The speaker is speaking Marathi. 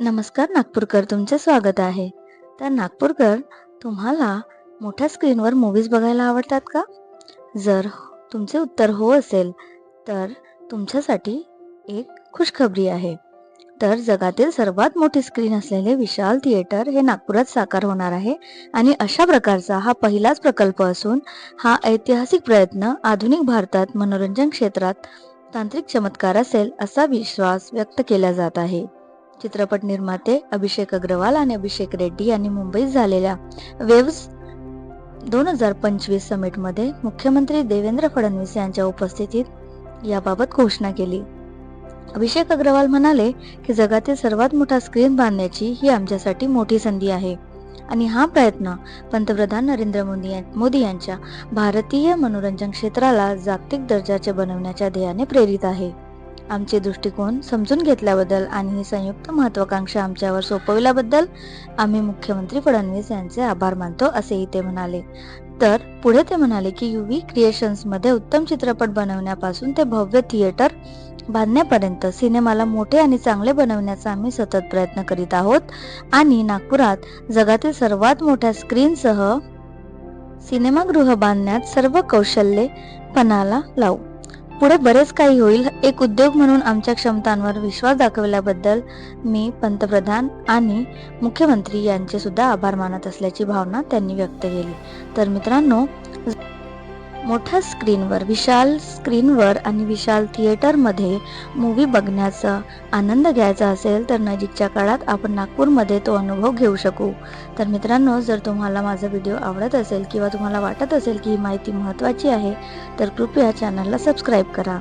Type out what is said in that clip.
नमस्कार नागपूरकर, तुमचे स्वागत आहे. तर नागपूरकर, तुम्हाला मोठ्या स्क्रीनवर मूव्हीज बघायला आवडतात का? जर तुमचे उत्तर हो असेल, तर तुमच्यासाठी एक खुशखबरी आहे. तर जगातील सर्वात मोठी स्क्रीन असलेले विशाल थिएटर हे नागपुरात साकार होणार आहे आणि अशा प्रकारचा हा पहिलाच प्रकल्प असून हा ऐतिहासिक प्रयत्न आधुनिक भारतात मनोरंजन क्षेत्रात तांत्रिक चमत्कार असेल असा विश्वास व्यक्त केला जात आहे. चित्रपट निर्माते अभिषेक अग्रवाल आणि अभिषेक रेड्डी यांनी मुंबईत झालेल्या वेव्स 2025 समिटमध्ये मुख्यमंत्री देवेंद्र फडणवीस यांच्या उपस्थितीत याबाबत घोषणा केली. अभिषेक अग्रवाल म्हणाले की जगातील सर्वात मोठा स्क्रीन बांधण्याची ही आमच्यासाठी मोठी संधी आहे आणि हा प्रयत्न पंतप्रधान नरेंद्र मोदी यांच्या भारतीय मनोरंजन क्षेत्राला जागतिक दर्जाचे बनवण्याच्या ध्येयाने प्रेरित आहे. आमचे दृष्टिकोन समजून घेतल्याबद्दल आणि ही संयुक्त महत्वाकांक्षा आमच्यावर सोपविल्याबद्दल आम्ही मुख्यमंत्री फडणवीस यांचे आभार मानतो, असेही ते म्हणाले. तर पुढे ते म्हणाले की युवी क्रिएशन्स मध्ये उत्तम चित्रपट बनवण्यापासून ते भव्य थिएटर बांधण्यापर्यंत सिनेमाला मोठे आणि चांगले बनवण्याचा आम्ही सतत प्रयत्न करीत आहोत आणि नागपुरात जगातील सर्वात मोठ्या स्क्रीनसह सिनेमागृह बांधण्यात सर्व कौशल्ये पणाला लावू. पुढे बरेच काही होईल. एक उद्योग म्हणून आमच्या क्षमतांवर विश्वास दाखवल्याबद्दल मी पंतप्रधान आणि मुख्यमंत्री यांचे सुद्धा आभार मानत असल्याची भावना त्यांनी व्यक्त केली. तर मित्रांनो, मोठ्या स्क्रीनवर, विशाल स्क्रीनवर आणि विशाल थिएटरमध्ये मूवी बघण्याचा आनंद घ्यायचा असेल तर नजीकच्या काळात आपण नागपूरमध्ये तो अनुभव घेऊ शकू. तर मित्रांनो, जर तुम्हाला माझा व्हिडिओ आवडत असेल किंवा तुम्हाला वाटत असेल की ही माहिती महत्त्वाची आहे, तर कृपया चॅनलला सबस्क्राईब करा.